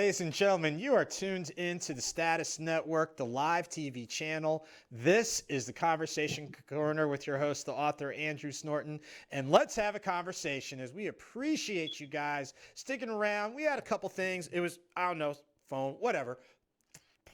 Ladies and gentlemen, you are tuned into the Status Network, the Lyve TV channel. This is the Conversation Corner with your host, the author, Andrew Snorton. And let's have a conversation as we appreciate you guys sticking around. We had a couple things. It was, I don't know, phone, whatever.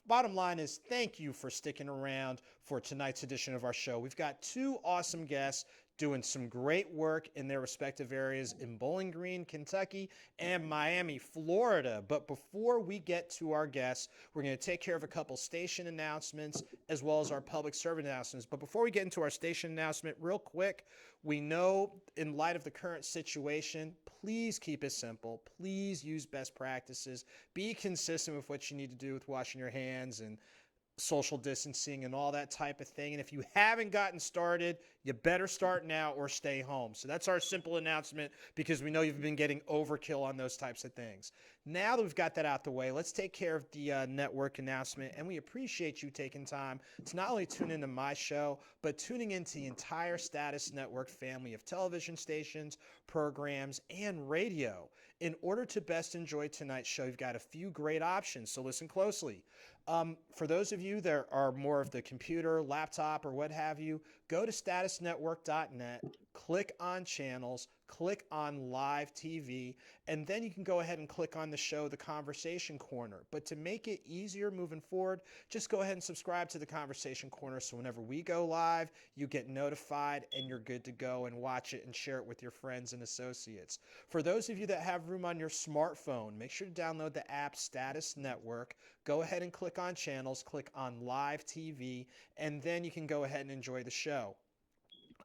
Bottom line is thank you for sticking around for tonight's edition of our show. We've got two awesome guests doing some great work in their respective areas in Bowling Green, Kentucky, and Miami, Florida. But before we get to our guests, we're going to take care of a couple station announcements as well as our public service announcements. But before we get into our station announcement, real quick, we know in light of the current situation, please keep it simple. Please use best practices. Be consistent with what you need to do with washing your hands and social distancing and all that type of thing. And if you haven't gotten started, you better start now or stay home. So that's our simple announcement because we know you've been getting overkill on those types of things. Now that we've got that out the way, let's take care of the network announcement. And we appreciate you taking time to not only tune into my show, but tuning into the entire Status Network family of television stations, programs, and radio. In order to best enjoy tonight's show, you've got a few great options, so listen closely. For those of you that are more of the computer, laptop, or what have you, go to statusnetwork.net, click on channels, click on Lyve TV, and then you can go ahead and click on the show, The Conversation Corner. But to make it easier moving forward, just go ahead and subscribe to The Conversation Corner so whenever we go live, you get notified and you're good to go and watch it and share it with your friends and associates. For those of you that have room on your smartphone, make sure to download the app Status Network. Go ahead and click on channels, click on Lyve TV, and then you can go ahead and enjoy the show.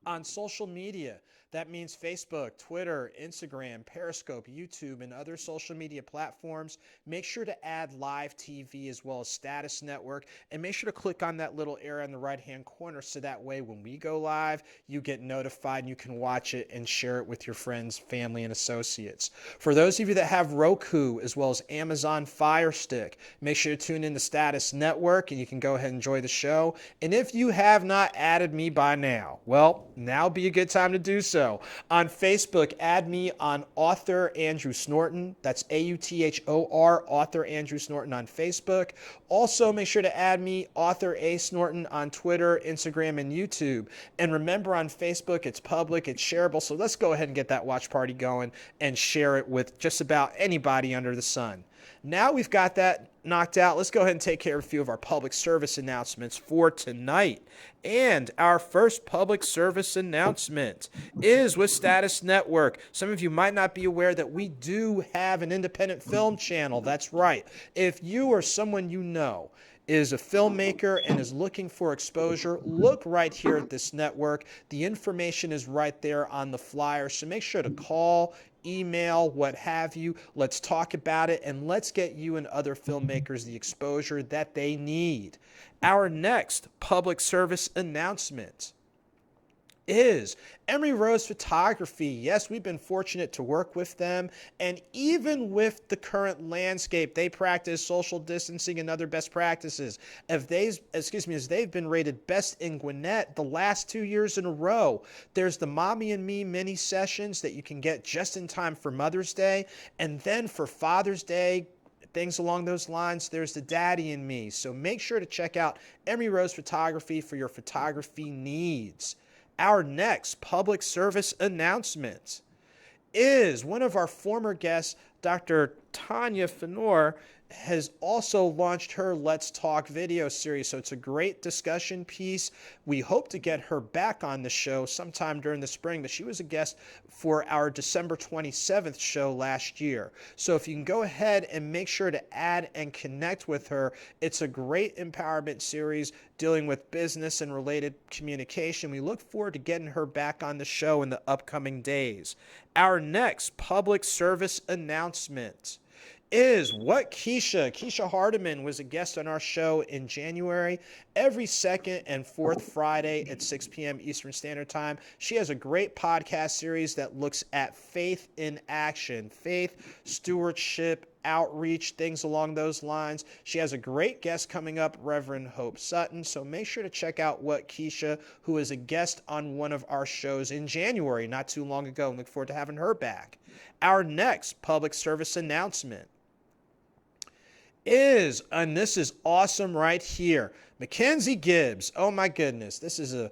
On social media, that means Facebook, Twitter, Instagram, Periscope, YouTube, and other social media platforms. Make sure to add Lyve TV as well as Status Network, and make sure to click on that little arrow in the right-hand corner so that way when we go live, you get notified and you can watch it and share it with your friends, family, and associates. For those of you that have Roku as well as Amazon Fire Stick, make sure to tune in to Status Network and you can go ahead and enjoy the show. And if you have not added me by now, well, now would be a good time to do so. On Facebook, add me on author Andrew Snorton. That's AUTHOR, author Andrew Snorton on Facebook. Also, make sure to add me, author A Snorton, on Twitter, Instagram, and YouTube. And remember, on Facebook, it's public, it's shareable. So let's go ahead and get that watch party going and share it with just about anybody under the sun. Now we've got that knocked out, let's go ahead and take care of a few of our public service announcements for tonight. And our first public service announcement is with Status Network. Some of you might not be aware that we do have an independent film channel. That's right. If you or someone you know is a filmmaker and is looking for exposure, look right here at this network. The information is right there on the flyer, so make sure to call, email, what have you. Let's talk about it, and let's get you and other filmmakers the exposure that they need. Our next public service announcement is Emery Rose Photography. Yes, we've been fortunate to work with them, and even with the current landscape, they practice social distancing and other best practices. As they've been rated best in Gwinnett the last 2 years in a row. There's the Mommy and Me mini sessions that you can get just in time for Mother's Day, and then for Father's Day, things along those lines, there's the Daddy and Me. So make sure to check out Emery Rose Photography for your photography needs. Our next public service announcement is one of our former guests, Dr. Tanya Fenor, has also launched her Let's Talk video series. So it's a great discussion piece. We hope to get her back on the show sometime during the spring, but she was a guest for our December 27th show last year. So if you can go ahead and make sure to add and connect with her, it's a great empowerment series dealing with business and related communication. We look forward to getting her back on the show in the upcoming days. Our next public service announcement is what Keisha Hardiman was a guest on our show in January. Every second and fourth Friday at 6 p.m. Eastern Standard Time. She has a great podcast series that looks at faith in action, faith, stewardship, outreach, things along those lines. She has a great guest coming up, Reverend Hope Sutton. So make sure to check out what Keisha, who is a guest on one of our shows in January, not too long ago, and look forward to having her back. Our next public service announcement is, and this is awesome right here, Mackenzie Gibbs. Oh my goodness, this is a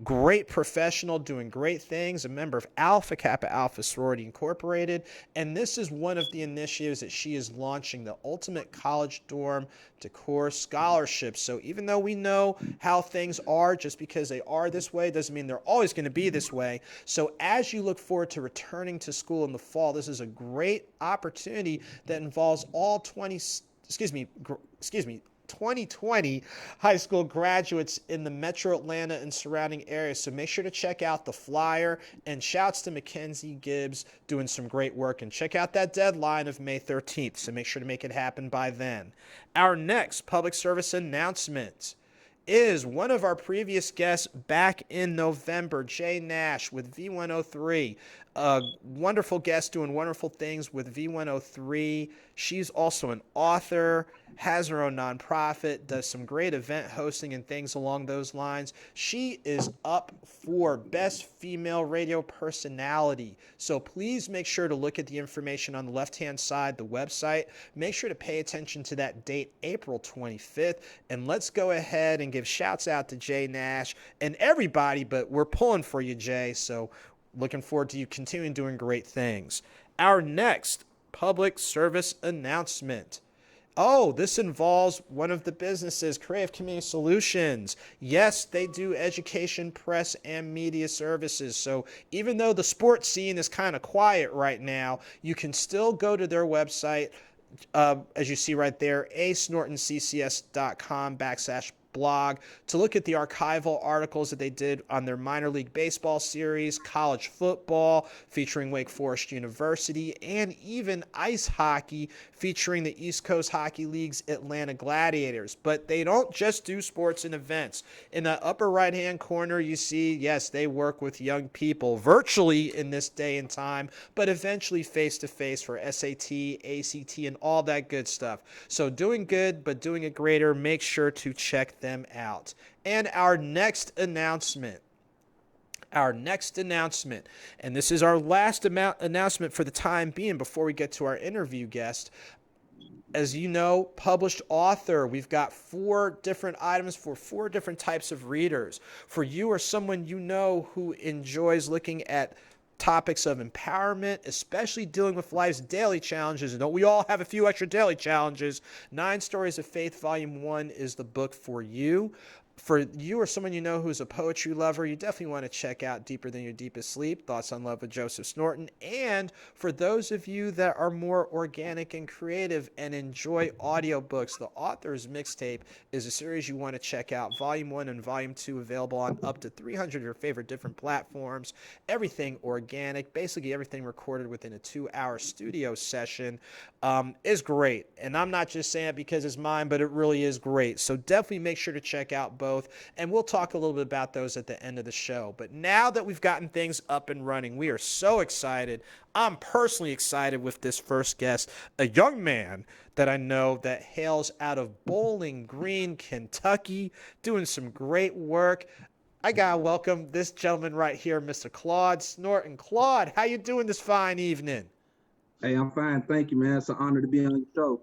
great professional doing great things, a member of Alpha Kappa Alpha Sorority Incorporated, and this is one of the initiatives that she is launching, the Ultimate College Dorm Decor Scholarship. So even though we know how things are, just because they are this way doesn't mean they're always going to be this way. So as you look forward to returning to school in the fall, this is a great opportunity that involves all 2020 high school graduates in the metro Atlanta and surrounding areas. So make sure to check out the flyer, and shouts to Mackenzie Gibbs doing some great work. And check out that deadline of May 13th. So make sure to make it happen by then. Our next public service announcement is one of our previous guests back in November, Jay Nash with V103. A wonderful guest doing wonderful things with V103. She's also an author, has her own nonprofit, does some great event hosting and things along those lines. She is up for Best Female Radio Personality. So please make sure to look at the information on the left-hand side, the website. Make sure to pay attention to that date, April 25th. And let's go ahead and give shouts out to Jay Nash and everybody, but we're pulling for you, Jay. So looking forward to you continuing doing great things. Our next public service announcement. Oh, this involves one of the businesses, Creative Community Solutions. Yes, they do education, press, and media services. So even though the sports scene is kind of quiet right now, you can still go to their website, as you see right there, asnortonccs.com/blog, to look at the archival articles that they did on their minor league baseball series, college football featuring Wake Forest University, and even ice hockey featuring the East Coast Hockey League's Atlanta Gladiators. But they don't just do sports and events. In the upper right-hand corner, you see, yes, they work with young people virtually in this day and time, but eventually face-to-face for SAT, ACT, and all that good stuff. So doing good, but doing it greater. Make sure to check them out. And our next announcement, and this is our last announcement for the time being before we get to our interview guest. As you know, published author, we've got 4 different items for 4 different types of readers. For you or someone you know who enjoys looking at topics of empowerment, especially dealing with life's daily challenges. And don't we all have a few extra daily challenges? 9 Stories of Faith, Volume 1 is the book for you. For you or someone you know who's a poetry lover, you definitely want to check out Deeper Than Your Deepest Sleep, Thoughts on Love with Joseph Snorton. And for those of you that are more organic and creative and enjoy audiobooks, the Author's Mixtape is a series you want to check out. Volume 1 and Volume 2 available on up to 300 of your favorite different platforms. Everything organic, basically everything recorded within a 2-hour studio session, is great. And I'm not just saying it because it's mine, but it really is great. So definitely make sure to check out both. And we'll talk a little bit about those at the end of the show. But now that we've gotten things up and running, we are so excited. I'm personally excited with this first guest, a young man that I know that hails out of Bowling Green, Kentucky, doing some great work. I gotta welcome this gentleman right here, Mr. Claude Snorton. Claude, how you doing this fine evening? Hey, I'm fine. Thank you, man. It's an honor to be on your show.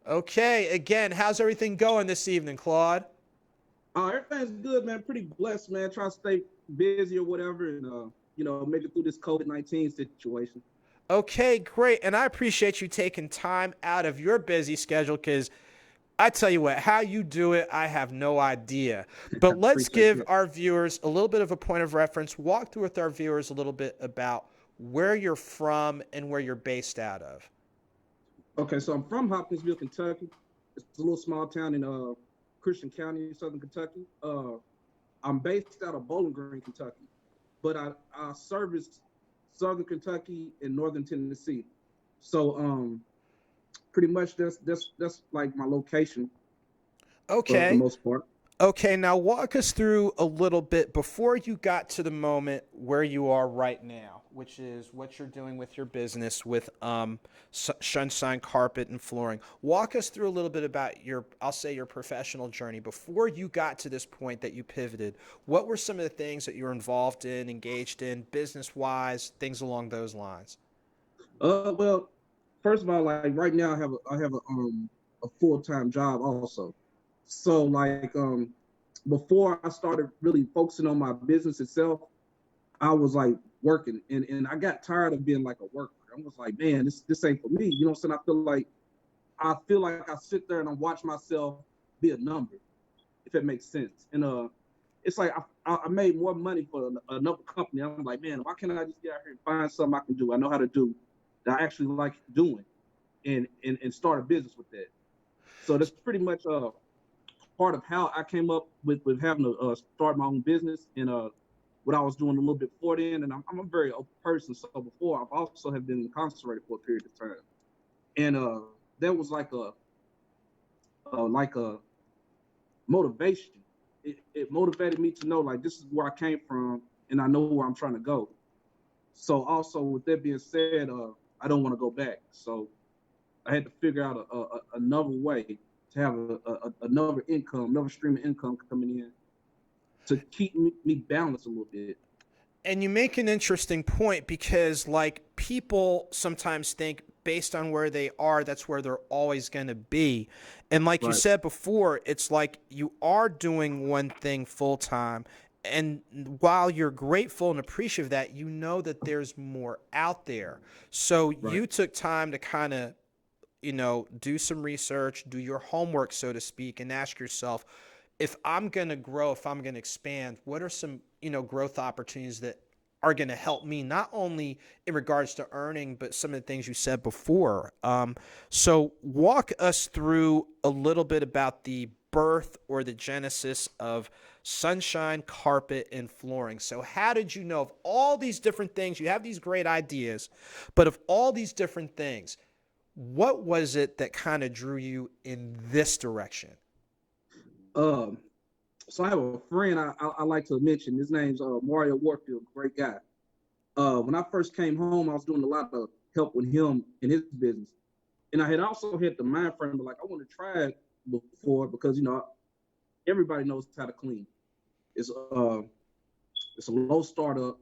Okay, again, how's everything going this evening, Claude? Everything's good, man. Pretty blessed, man. Trying to stay busy or whatever, and make it through this COVID-19 situation. Okay, great. And I appreciate you taking time out of your busy schedule, because I tell you what, how you do it, I have no idea. But let's give our viewers a little bit of a point of reference. Walk through with our viewers a little bit about where you're from and where you're based out of. Okay, so I'm from Hopkinsville, Kentucky. It's a little small town in Christian County, Southern Kentucky. I'm based out of Bowling Green, Kentucky, but I serviced Southern Kentucky and Northern Tennessee. So pretty much that's like my location. Okay. For the most part. Okay, now walk us through a little bit before you got to the moment where you are right now, which is what you're doing with your business with Sunshine Carpet and Flooring. Walk us through a little bit about your professional journey before you got to this point that you pivoted. What were some of the things that you were involved in, engaged in, business-wise, things along those lines? Well, first of all, like right now, I have a a full-time job also. So like before I started really focusing on my business itself, I was like working and I got tired of being like a worker. I was like, man, this ain't for me. You know what I'm saying? I feel like I sit there and I watch myself be a number, if it makes sense. And it's like I made more money for another company. I'm like, man, why can't I just get out here and find something I can do? I know how to do that I actually like doing, and start a business with that. So that's pretty much part of how I came up with having to start my own business and what I was doing a little bit before then. And I'm a very open person. So before I've also have been incarcerated for a period of time, and that was like a motivation. It motivated me to know like this is where I came from and I know where I'm trying to go. So also with that being said, I don't want to go back. So I had to figure out another way to have another income, another stream of income coming in to keep me balanced a little bit. And you make an interesting point because, like, people sometimes think based on where they are, that's where they're always going to be. And like you Right. said before, it's like you are doing one thing full time. And while you're grateful and appreciative of that, you know that there's more out there. So Right. you took time to kind of, do some research, do your homework, so to speak, and ask yourself, if I'm going to grow, if I'm going to expand, what are some, growth opportunities that are going to help me not only in regards to earning, but some of the things you said before. So walk us through a little bit about the birth or the genesis of Sunshine Carpet and Flooring. So how did you know of all these different things? You have these great ideas, but of all these different things, what was it that kind of drew you in this direction? Um, so I have a friend I like to mention. His name's Mario Warfield, great guy. When I first came home, I was doing a lot of help with him in his business. And I had also hit the mind frame of like, I want to try it before because, everybody knows how to clean. It's it's a low startup,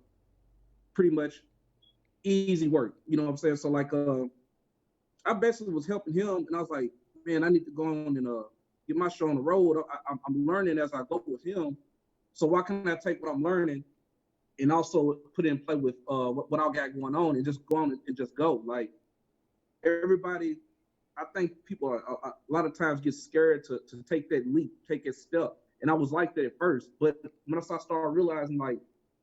pretty much easy work. You know what I'm saying? So like I basically was helping him and I was like, man, I need to go on and get my show on the road. I'm learning as I go with him. So why can't I take what I'm learning and also put it in play with what I got going on and just go on and just go? Like everybody, I think people are a lot of times get scared to take that leap, take that step. And I was like that at first, but when I started realizing like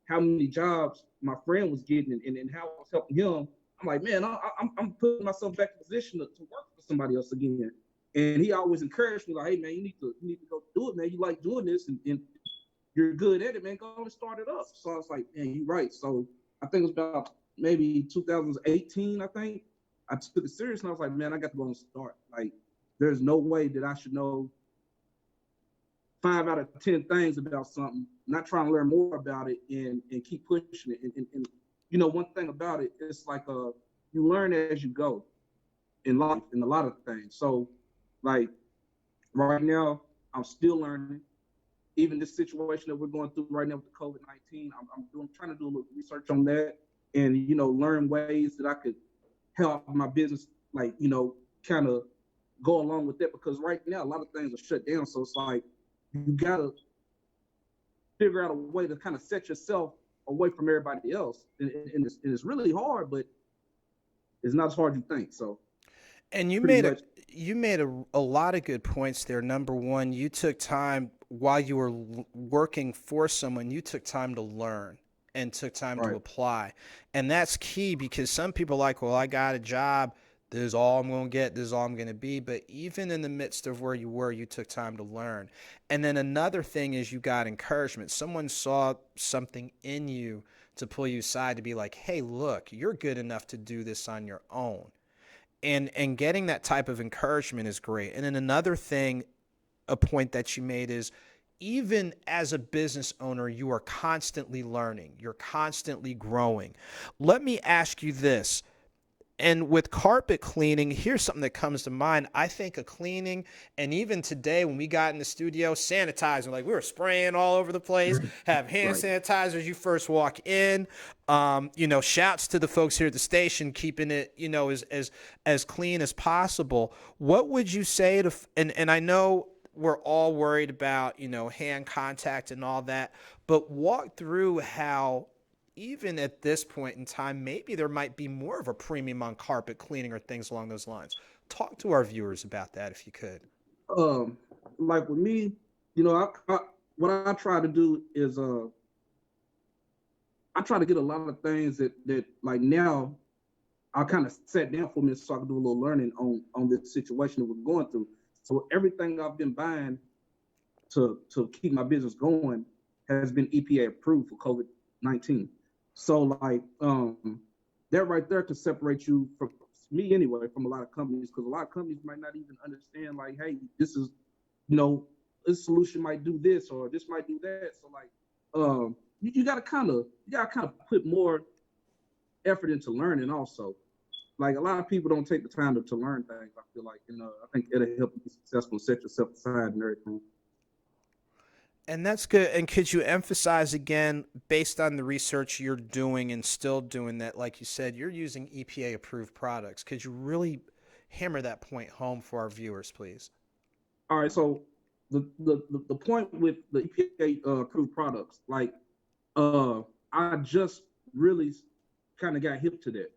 how many jobs my friend was getting and how I was helping him, I'm like, man, I'm putting myself back in position to work for somebody else again. And he always encouraged me like, hey man, you need to go do it, man. You like doing this and you're good at it, man. Go and start it up. So I was like, man, you're right. So I think it was about maybe 2018, I think. I took it serious and I was like, man, I got to go and start. Like, there's no way that I should know 5 out of 10 things about something, not trying to learn more about it and keep pushing it. And one thing about it, it's like you learn as you go in life in a lot of things. So like right now, I'm still learning. Even this situation that we're going through right now with the COVID-19, I'm trying to do a little research on that and learn ways that I could help my business, like kind of go along with that because right now a lot of things are shut down. So it's like you gotta figure out a way to kind of set yourself away from everybody else, and it's really hard, but it's not as hard as you think. So And you pretty made a much, you made a lot of good points there. Number one, you took time while you were working for someone, you took time to learn and took time to right, apply. And that's key because some people are like, well, I got a job. This is all I'm going to get. This is all I'm going to be. But even in the midst of where you were, you took time to learn. And then another thing is you got encouragement. Someone saw something in you to pull you aside to be like, hey, look, you're good enough to do this on your own. And getting that type of encouragement is great. And then another thing, a point that you made is even as a business owner, you are constantly learning. You're constantly growing. Let me ask you this, And with carpet cleaning, here's something that comes to mind. I think of cleaning, and even today when we got in the studio, sanitizer, like we were spraying all over the place, have hand Right. sanitizers you first walk in. Shouts to the folks here at the station, keeping it, as clean as possible. What would you say to, and I know we're all worried about, hand contact and all that, but walk through how even at this point in time, maybe there might be more of a premium on carpet cleaning or things along those lines. Talk to our viewers about that if you could. Um, like with me, what I try to do is I try to get a lot of things that like now I kind of sat down for me so I could do a little learning on this situation that we're going through. So everything I've been buying to keep my business going has been EPA approved for COVID-19. So like that right there could separate you from me anyway from a lot of companies, because a lot of companies might not even understand like, hey, this is, this solution might do this or this might do that. So like you gotta kind of put more effort into learning also. Like a lot of people don't take the time to learn things. I feel like, I think it'll help you be successful and set yourself aside and everything. And that's good. And could you emphasize again, based on the research you're doing and still doing that, like you said, you're using EPA approved products. Could you really hammer that point home for our viewers, please? All right, so the point with the EPA approved products, like I just really kind of got hip to that.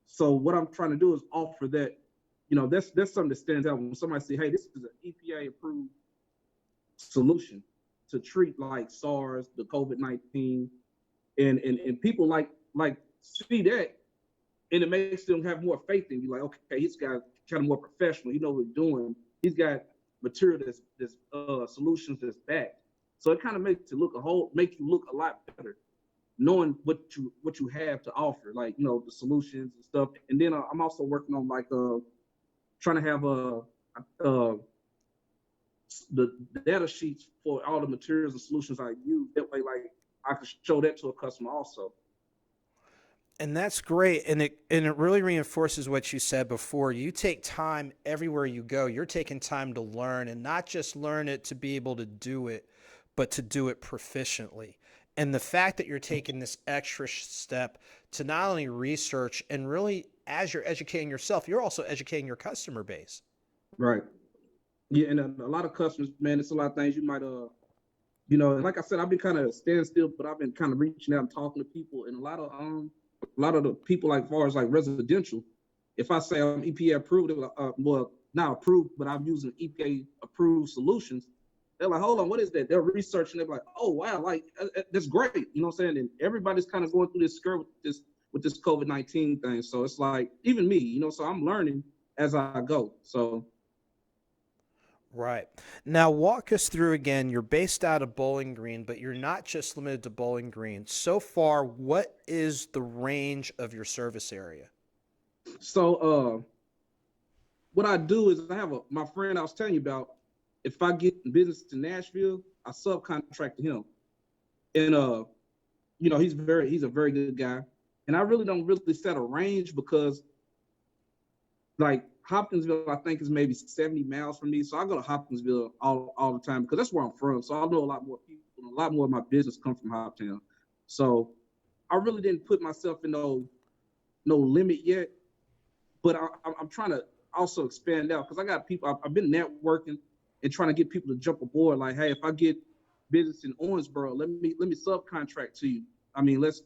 So what I'm trying to do is offer that, that's something that stands out when somebody say, hey, this is an EPA approved solution to treat like SARS, the COVID-19, and people like see that, and it makes them have more faith in you. Like, okay, he's got kind of more professional. He knows what he's doing. He's got material that's solutions that's backed. So it kind of makes you look a lot better, knowing what you have to offer, like the solutions and stuff. And then I'm also working on like trying to have the data sheets for all the materials and solutions I use. That way, like I can show that to a customer also. And that's great. And it really reinforces what you said before. You take time everywhere you go. You're taking time to learn, and not just learn it to be able to do it, but to do it proficiently. And the fact that you're taking this extra step to not only research and really, as you're educating yourself, you're also educating your customer base. Right. Yeah, and a lot of customers, man, it's a lot of things you might like I said, I've been kind of standing still, but I've been kind of reaching out and talking to people, and a lot of the people, like far as like residential, if I say I'm EPA approved, well, not approved, but I'm using EPA approved solutions, they're like, hold on, what is that? They're researching. They're like, oh wow, like that's great. You know what I'm saying? And everybody's kind of going through this skirt with this COVID-19 thing. So it's like, even me, so I'm learning as I go. So. Right. Now, walk us through again. You're based out of Bowling Green, but you're not just limited to Bowling Green. So far, what is the range of your service area? So what I do is I have my friend I was telling you about. If I get business to Nashville, I subcontract to him, and he's a very good guy, and I really don't really set a range because like Hopkinsville, I think is maybe 70 miles from me, so I go to Hopkinsville all the time because that's where I'm from. So I know a lot more people, and a lot more of my business comes from Hoptown. So I really didn't put myself in no limit yet, but I'm trying to also expand out because I got people. I've been networking and trying to get people to jump aboard. Like, hey, if I get business in Owensboro, let me subcontract to you. I mean, let's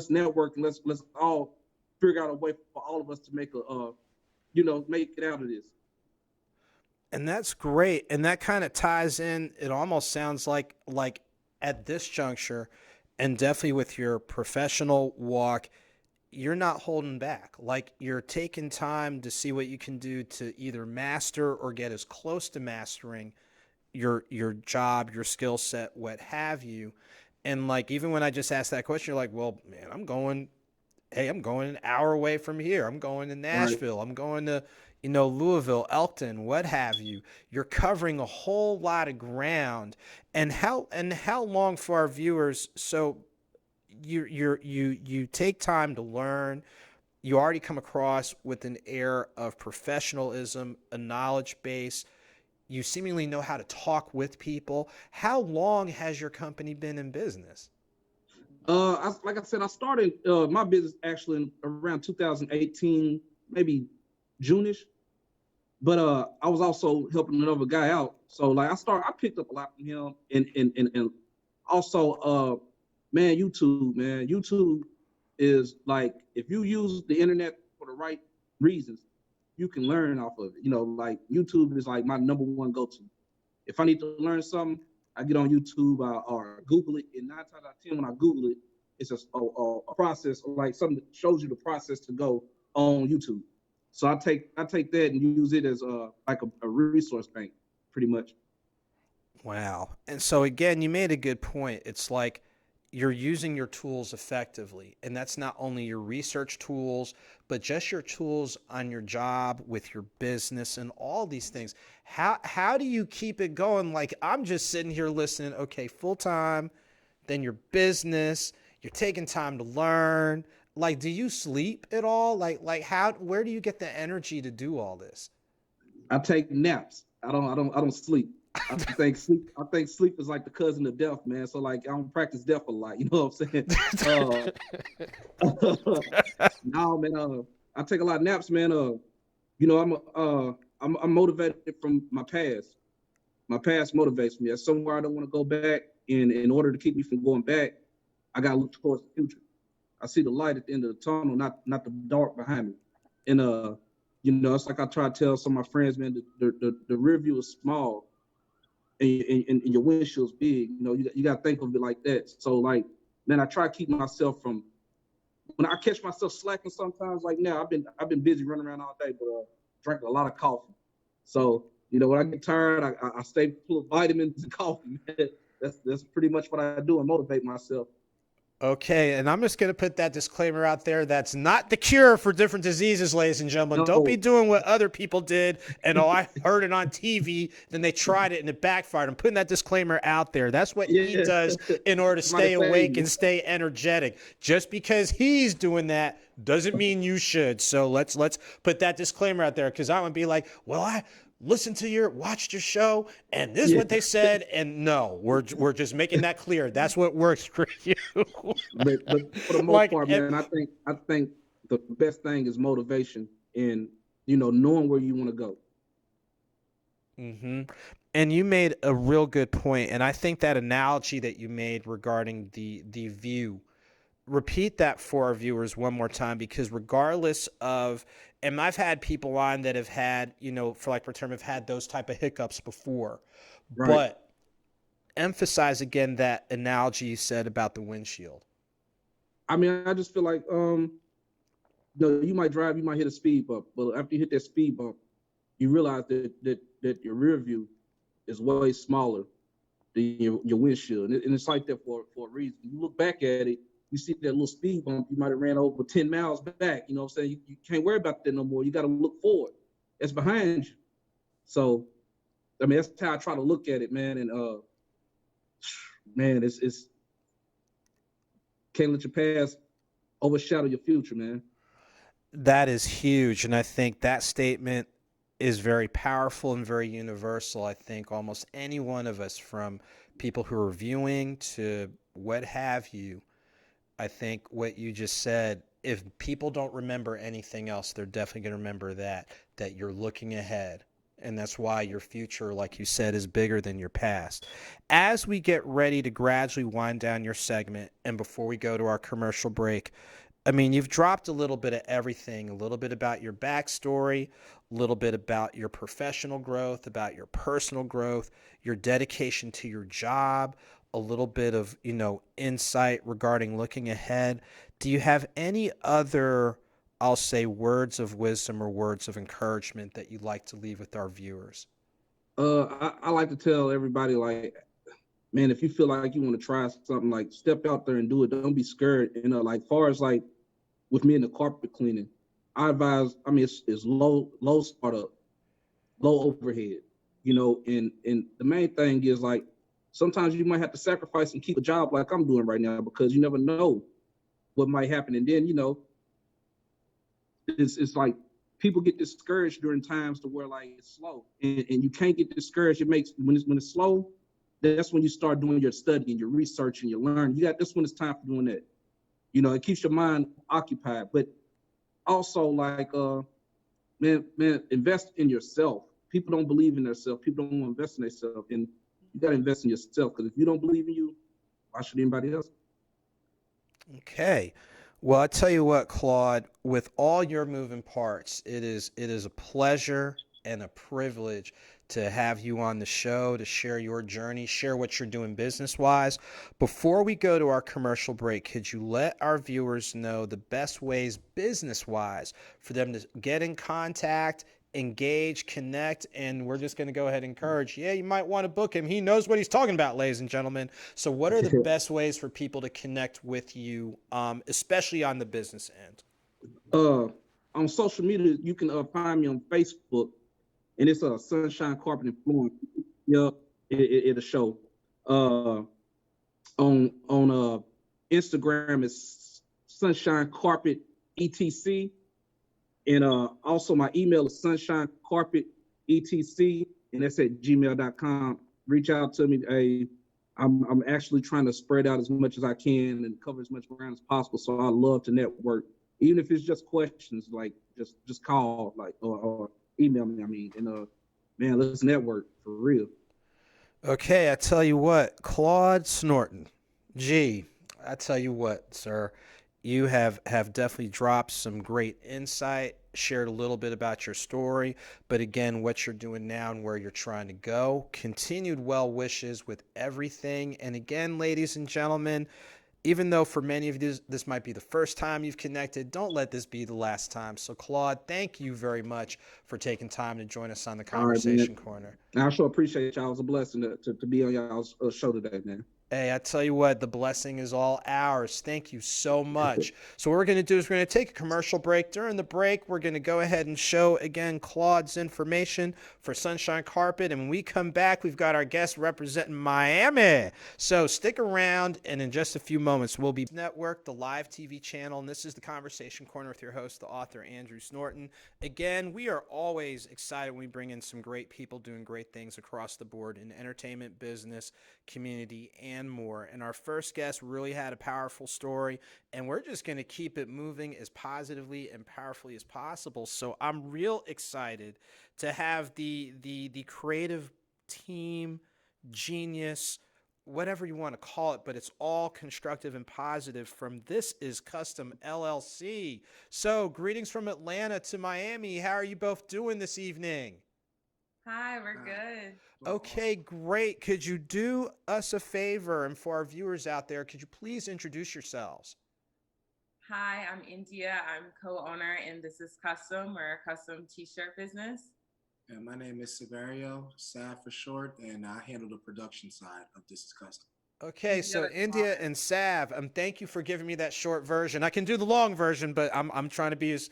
network and let's all figure out a way for all of us to make make it out of this. And that's great. And that kind of ties in. It almost sounds like at this juncture, and definitely with your professional walk, you're not holding back. Like you're taking time to see what you can do to either master or get as close to mastering your job, your skill set, what have you. And like even when I just asked that question, you're like, well, man, I'm going an hour away from here. I'm going to Nashville. Right. I'm going to, Louisville, Elkton, what have you. You're covering a whole lot of ground. And how long for our viewers? So you take time to learn. you already come across with an air of professionalism, a knowledge base. You seemingly know how to talk with people. How long has your company been in business? Like I said, I started my business actually in around 2018, maybe June-ish. But I was also helping another guy out. So like I picked up a lot from him, and also man, YouTube is like, if you use the internet for the right reasons, you can learn off of it. You know, like YouTube is like my number one go-to. If I need to learn something, I get on YouTube or Google it. And 9 times out of 10, when I Google it, it's a process, like something that shows you the process to go on YouTube. So I take that and use it as like a resource bank, pretty much. Wow. And so again, you made a good point. It's like you're using your tools effectively. And that's not only your research tools, but just your tools on your job, with your business, and all these things. How do you keep it going? Like, I'm just sitting here listening, okay, full time, then your business, you're taking time to learn. Like, do you sleep at all? Like where do you get the energy to do all this? I take naps. I don't sleep. I think sleep is like the cousin of death, man. So like I don't practice death a lot. You know what I'm saying? No, man. I take a lot of naps, man. You know, I'm motivated from my past. My past motivates me. That's somewhere I don't want to go back. And in order to keep me from going back, I gotta look towards the future. I see the light at the end of the tunnel, not the dark behind me. And you know, it's like I try to tell some of my friends, man, the rear view is small, and your windshield's big. You know, you got to think of it like that. So like, man, I try to keep myself from, when I catch myself slacking sometimes, like now I've been busy running around all day, but drinking a lot of coffee. So you know, when I get tired, I stay full of vitamins and coffee. Man. That's pretty much what I do and motivate myself. Okay, and I'm just going to put that disclaimer out there. That's not the cure for different diseases, ladies and gentlemen. Don't be No, doing what other people did. And oh, I heard it on TV, then they tried it and it backfired. I'm putting that disclaimer out there. That's what he yeah, does in order to somebody stay save awake me. and stay energetic. Just because he's doing that doesn't mean you should. So let's put that disclaimer out there, because I would be like, well, I watched your show, and this is Yeah, what they said. And no, we're just making that clear. That's what works for you. but for the most Like, part, man, I think the best thing is motivation and, you know, knowing where you want to go. mm-hmm. And you made a real good point, and I think that analogy that you made regarding the view, repeat that for our viewers one more time, because regardless of, and I've had people on that have had, you know, for like for term, have had those type of hiccups before, Right. but emphasize again that analogy you said about the windshield. I mean, I just feel like, you know, you might drive, you might hit a speed bump, but after you hit that speed bump, you realize that your rear view is way smaller than your windshield, and it's like that for a reason. You look back at it, you see that little speed bump, you might have ran over 10 miles back. You know what I'm saying? You can't worry about that no more. You got to look forward. It's behind you. So, I mean, that's how I try to look at it, man. And man, it's can't let your past overshadow your future, man. That is huge. And I think that statement is very powerful and very universal. I think almost any one of us, from people who are viewing to what have you, I think what you just said, if people don't remember anything else, they're definitely going to remember that you're looking ahead. And that's why your future, like you said, is bigger than your past. As we get ready to gradually wind down your segment, and before we go to our commercial break, I mean, you've dropped a little bit of everything, a little bit about your backstory, a little bit about your professional growth, about your personal growth, your dedication to your job, a little bit of, you know, insight regarding looking ahead. Do you have any other, I'll say, words of wisdom or words of encouragement that you'd like to leave with our viewers? I like to tell everybody, like, man, if you feel like you want to try something, like, step out there and do it. Don't be scared. You know, like, far as like with me in the carpet cleaning, I advise. I mean, it's low startup, low overhead. You know, and the main thing is, like, sometimes you might have to sacrifice and keep a job like I'm doing right now, because you never know what might happen. And then, you know, it's like people get discouraged during times to where like it's slow, and you can't get discouraged. It makes when it's slow, that's when you start doing your study and your research and your learning. That's when it's time for doing that. It keeps your mind occupied. But also like man, invest in yourself. People don't believe in themselves. People don't want to invest in themselves, and you got to invest in yourself, because if you don't believe in you, why should anybody else? Okay. Well, I tell you what, Claude, with all your moving parts, it is a pleasure and a privilege to have you on the show to share your journey, share what you're doing business wise. Before we go to our commercial break, could you let our viewers know the best ways business wise for them to get in contact, engage, connect, and we're just going to go ahead and encourage, yeah, you might want to book him. He knows what he's talking about, ladies and gentlemen. So what are the best ways for people to connect with you, especially on the business end? On social media, you can find me on Facebook, and it's Sunshine Carpet and Flooring. Yep, it'll show. On Instagram, it's Sunshine Carpet ETC, and also my email is sunshinecarpetETC, and that's at gmail.com. Reach out to me. I'm actually trying to spread out as much as I can and cover as much ground as possible. So I love to network, even if it's just questions, like just call, like or email me. I mean, and man, let's network for real. Okay, I tell you what, Claude Snorton, gee, I tell you what, sir, you have definitely dropped some great insight, shared a little bit about your story, but again, what you're doing now and where you're trying to go. Continued well wishes with everything. And again, ladies and gentlemen, even though for many of you this might be the first time you've connected, don't let this be the last time. So, Claude, thank you very much for taking time to join us on the All right, man. Conversation Corner. I sure appreciate y'all. It was a blessing to be on y'all's show today, man. Hey, I tell you what, the blessing is all ours. Thank you so much. So what we're going to do is we're going to take a commercial break. During the break, we're going to go ahead and show, again, Claude's information for Sunshine Carpet. And when we come back, we've got our guest representing Miami. So stick around, and in just a few moments, we'll be network, the Lyve TV channel. And this is the Conversation Corner with your host, the author, Andrew Snorton. Again, we are always excited when we bring in some great people doing great things across the board in entertainment, business, community, and more. And our first guest really had a powerful story, and we're just going to keep it moving as positively and powerfully as possible. So I'm real excited to have the creative team, genius, whatever you want to call it, but it's all constructive and positive from This Is Custom LLC. So greetings from Atlanta to Miami. How are you both doing this evening? Hi, we're good. Okay, great. Could you do us a favor, and for our viewers out there, could you please introduce yourselves? Hi, I'm India. I'm co-owner in This Is Custom. We're a custom t-shirt business. And my name is Severio, Sav for short, and I handle the production side of This Is Custom. Okay, so India and Sav, thank you for giving me that short version. I can do the long version, but I'm trying to be as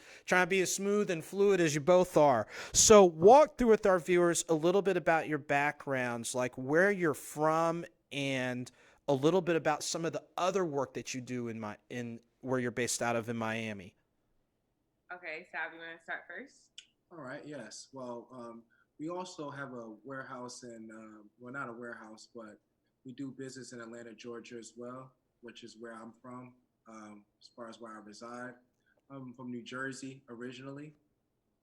smooth and fluid as you both are. So walk through with our viewers a little bit about your backgrounds, like where you're from, and a little bit about some of the other work that you do in where you're based out of in Miami. Okay, Sav, you want to start first? All right, yes. Well, we also have a warehouse well, not a warehouse, but we do business in Atlanta, Georgia as well, which is where I'm from, as far as where I reside. I'm from New Jersey originally,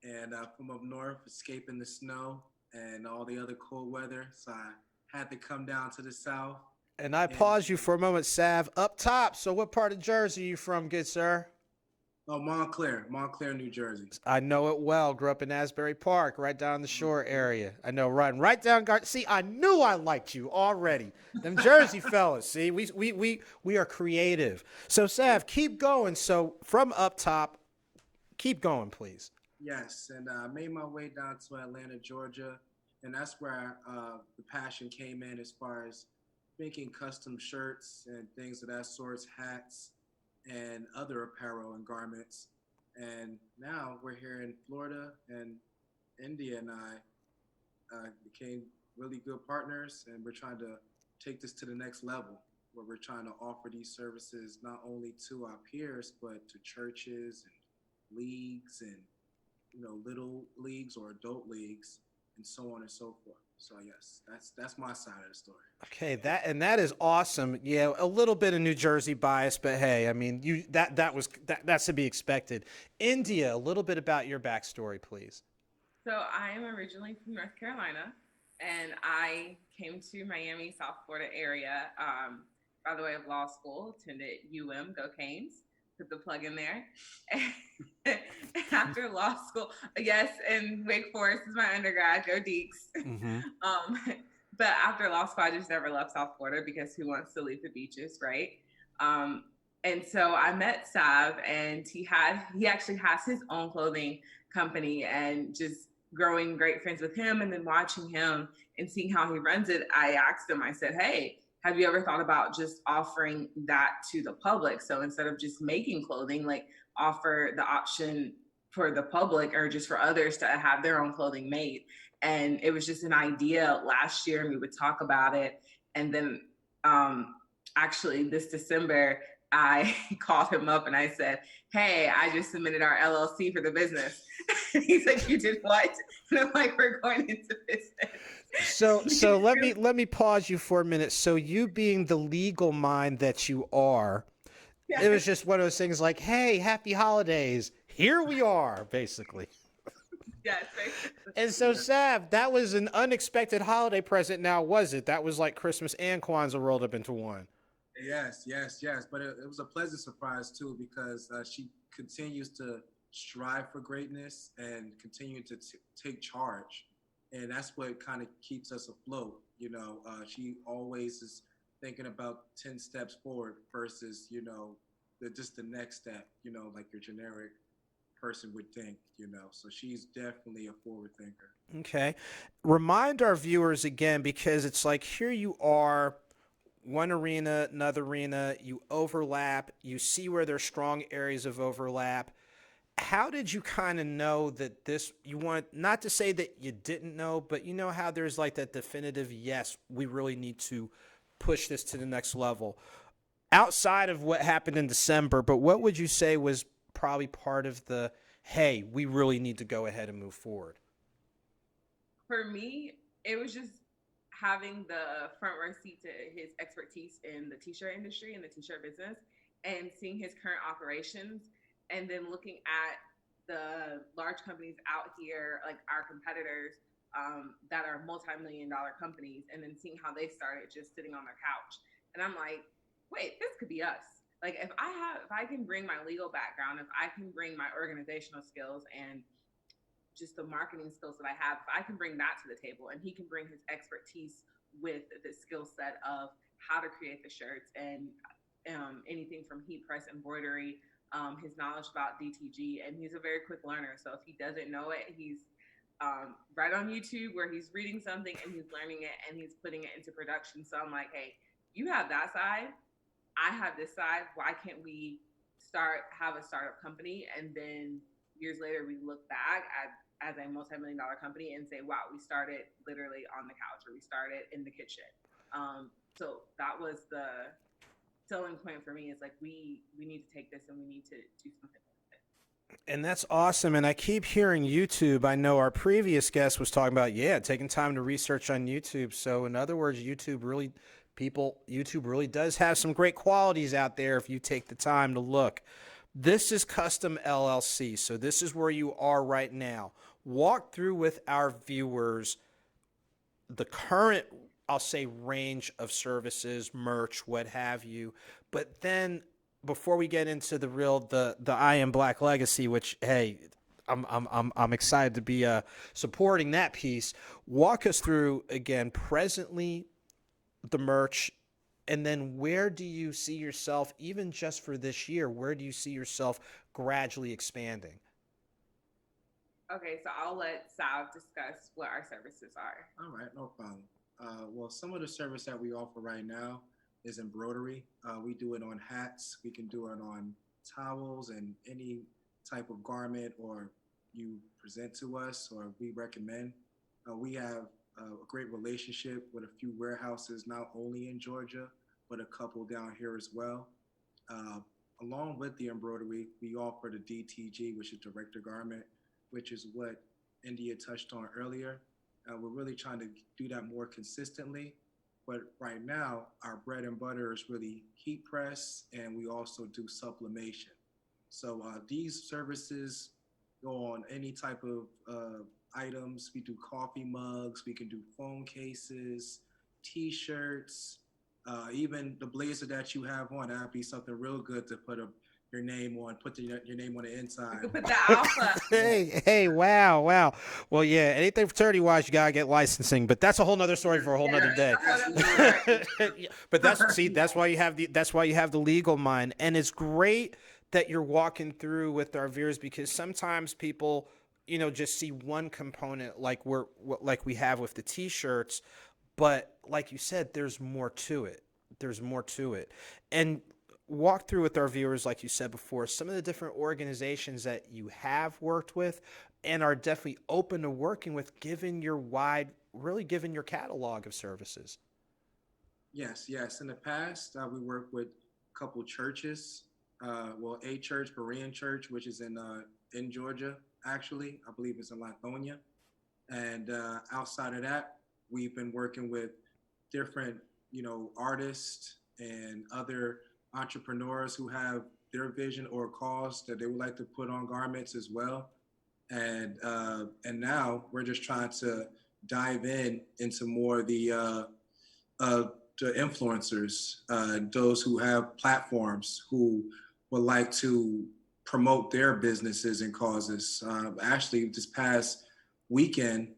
and from up north, escaping the snow and all the other cold weather. So I had to come down to the south. And I pause you for a moment, Sav. Up top, so what part of Jersey are you from, good sir? Oh, Montclair, New Jersey. I know it well. Grew up in Asbury Park, right down the shore area. I know, right down. See, I knew I liked you already. Them Jersey fellas. See, we are creative. So, Sav, keep going. So, from up top, keep going, please. Yes, and I made my way down to Atlanta, Georgia, and that's where the passion came in as far as making custom shirts and things of that sort, hats, and other apparel and garments. And now we're here in Florida, and India and I became really good partners, and we're trying to take this to the next level, where we're trying to offer these services not only to our peers, but to churches and leagues and, little leagues or adult leagues and so on and so forth. So yes, that's my side of the story. Okay, that is awesome. Yeah, a little bit of New Jersey bias, but hey, I mean, that's to be expected. India, a little bit about your backstory, please. So I am originally from North Carolina, and I came to Miami, South Florida area by the way of law school. Attended Go Canes. Put the plug in there. After law school, yes, and Wake Forest is my undergrad. Go Deeks. Mm-hmm. But after law school, I just never left South Florida because who wants to leave the beaches, right? And so I met Sav, and he actually has his own clothing company, and just growing great friends with him, and then watching him and seeing how he runs it, I asked him, I said, hey, have you ever thought about just offering that to the public? So instead of just making clothing, like offer the option for the public or just for others to have their own clothing made. And it was just an idea last year, and we would talk about it. And then actually this December, I called him up and I said, hey, I just submitted our LLC for the business. He's like, you did what? And I'm like, we're going into business. So let me pause you for a minute. So you being the legal mind that you are, it was just one of those things like, hey, happy holidays. Here we are, basically. Yes. And so, Sav, that was an unexpected holiday present now, was it? That was like Christmas and Kwanzaa rolled up into one. Yes. But it was a pleasant surprise too, because she continues to strive for greatness and continue to take charge. And that's what kind of keeps us afloat. She always is thinking about 10 steps forward versus, just the next step, like your generic person would think, so she's definitely a forward thinker. Okay. Remind our viewers again, because it's like, here you are, one arena, another arena, you overlap, you see where there's strong areas of overlap. How did you kind of know that you want, not to say that you didn't know, but you know how there's like that definitive, yes, we really need to push this to the next level outside of what happened in December, but what would you say was probably part of the, hey, we really need to go ahead and move forward? For me, it was just having the front row seat to his expertise in the t-shirt industry and the t-shirt business, and seeing his current operations, and then looking at the large companies out here, like our competitors, that are multi-million-dollar companies, and then seeing how they started just sitting on their couch. And I'm like, wait, this could be us. Like if I can bring my legal background, if I can bring my organizational skills and just the marketing skills that I have, if I can bring that to the table, and he can bring his expertise with the skill set of how to create the shirts and anything from heat press embroidery, his knowledge about DTG, and he's a very quick learner. So if he doesn't know it, he's right on YouTube where he's reading something and he's learning it and he's putting it into production. So I'm like, hey, you have that side, I have this side. Why can't we have a startup company, and then years later we look back as a multi-million-dollar company and say, wow, we started literally on the couch, or we started in the kitchen. So that was the selling point for me. Is like, we need to take this and we need to do something with it. And that's awesome. And I keep hearing YouTube. I know our previous guest was talking about, taking time to research on YouTube. So in other words, YouTube really does have some great qualities out there if you take the time to look. This is Custom LLC. So this is where you are right now. Walk through with our viewers the current, I'll say, range of services, merch, what have you. But then before we get into the I Am Black legacy, which, hey, I'm excited to be supporting that piece. Walk us through again presently the merch, and then where do you see yourself, even just for this year, where do you see yourself gradually expanding? Okay, so I'll let Sav discuss what our services are. All right, no problem. Well, some of the service that we offer right now is embroidery. We do it on hats. We can do it on towels and any type of garment or you present to us or we recommend. We have a great relationship with a few warehouses, not only in Georgia, but a couple down here as well. along with the embroidery, we offer the DTG, which is direct to garment, which is what India touched on earlier. We're really trying to do that more consistently. But right now, our bread and butter is really heat press, and we also do sublimation. So these services go on any type of items. We do coffee mugs, we can do phone cases, T-shirts, even the blazer that you have on. That'd be something real good to put your name on, put your name on the You inside. could put the alpha. Hey, wow. Well, yeah, anything fraternity wise, you gotta get licensing, but that's a whole nother story for a whole nother day. Yeah, but that's why you have the legal mind, and it's great that you're walking through with our viewers, because sometimes people, just see one component like we have with the t-shirts, but like you said, there's more to it. And walk through with our viewers, like you said before, some of the different organizations that you have worked with and are definitely open to working with, given your catalog of services. Yes. In the past, we worked with a couple churches. A church, Berean Church, which is in Georgia, actually. I believe it's in Lithonia. And outside of that, we've been working with different, artists and other entrepreneurs who have their vision or cause that they would like to put on garments as well. And now we're just trying to dive into more of the influencers, those who have platforms who would like to promote their businesses and causes. Actually, this past weekend,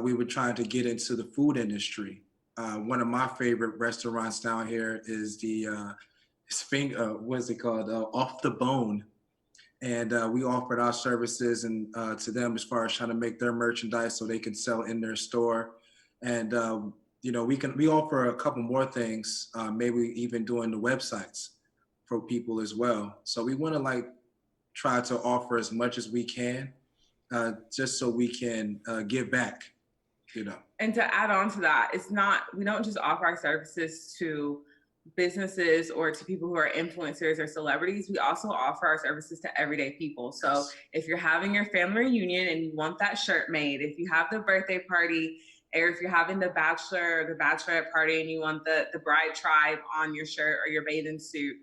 we were trying to get into the food industry. One of my favorite restaurants down here is what's it called? Off the Bone. And we offered our services and to them as far as trying to make their merchandise so they can sell in their store. And we offer a couple more things, maybe even doing the websites for people as well. So we want to try to offer as much as we can, just so we can give back, And to add on to that, we don't just offer our services to businesses or to people who are influencers or celebrities. We also offer our services to everyday people. So if you're having your family reunion and you want that shirt made, if you have the birthday party, or if you're having the bachelor or the bachelorette party and you want the bride tribe on your shirt or your bathing suit,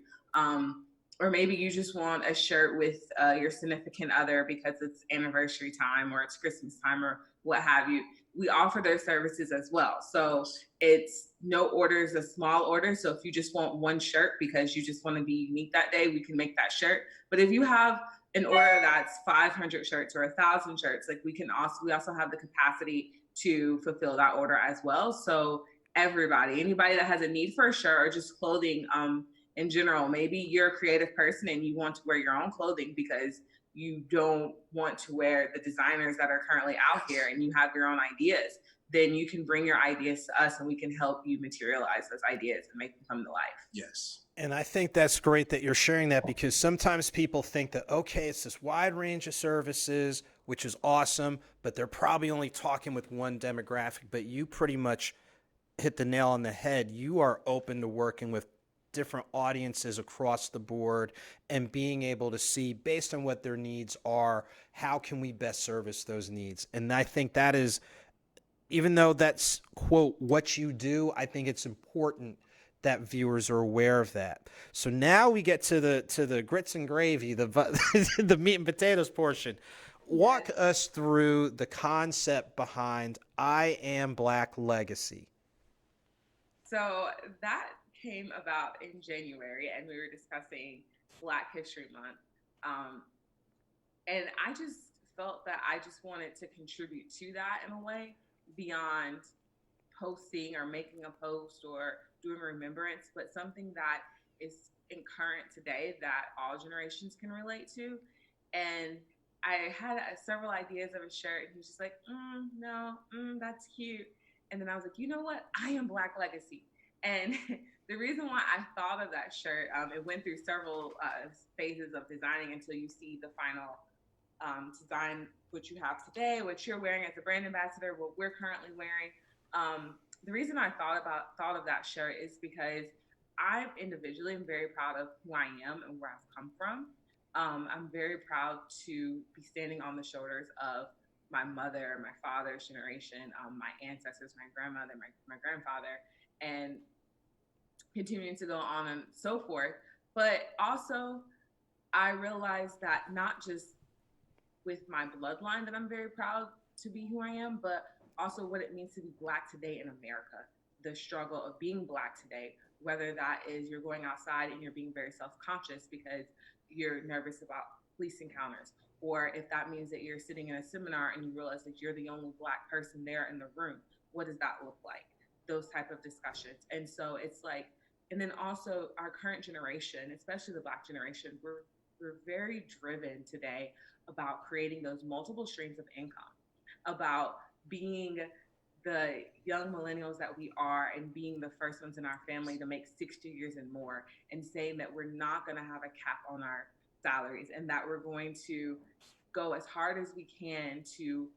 or maybe you just want a shirt with your significant other because it's anniversary time or it's Christmas time or what have you, we offer their services as well. So it's no orders, a small order. So if you just want one shirt because you just want to be unique that day, we can make that shirt. But if you have an order that's 500 shirts or 1,000 shirts, we also have the capacity to fulfill that order as well. So anybody that has a need for a shirt or just clothing in general, maybe you're a creative person and you want to wear your own clothing because you don't want to wear the designers that are currently out here and you have your own ideas, then you can bring your ideas to us and we can help you materialize those ideas and make them come to life. Yes. And I think that's great that you're sharing that, because sometimes people think that, okay, it's this wide range of services, which is awesome, but they're probably only talking with one demographic. But you pretty much hit the nail on the head. You are open to working with different audiences across the board and being able to see, based on what their needs are, how can we best service those needs. And I think that is, even though that's, quote, what you do, I think it's important that viewers are aware of that. So now we get to the grits and gravy, the meat and potatoes portion. Walk us through the concept behind I Am Black Legacy. So that came about in January, and we were discussing Black History Month. And I just felt that I just wanted to contribute to that in a way beyond posting or making a post or doing remembrance, but something that is in current today that all generations can relate to. And I had several ideas of a shirt, and he was just like, no, that's cute. And then I was like, you know what? I am Black Legacy. And the reason why I thought of that shirt, it went through several phases of designing until you see the final design, what you have today, what you're wearing as a brand ambassador, what we're currently wearing. The reason I thought of that shirt is because I individually am very proud of who I am and where I've come from. I'm very proud to be standing on the shoulders of my mother, my father's generation, my ancestors, my grandmother, my grandfather, and continuing to go on and so forth. But also, I realized that not just with my bloodline that I'm very proud to be who I am, but also what it means to be Black today in America. The struggle of being Black today, whether that is you're going outside and you're being very self conscious because you're nervous about police encounters, or if that means that you're sitting in a seminar and you realize that you're the only Black person there in the room, what does that look like? Those type of discussions. And so it's like, and then also our current generation, especially the Black generation, we're very driven today about creating those multiple streams of income, about being the young millennials that we are and being the first ones in our family to make 6 figures and more, and saying that we're not going to have a cap on our salaries and that we're going to go as hard as we can to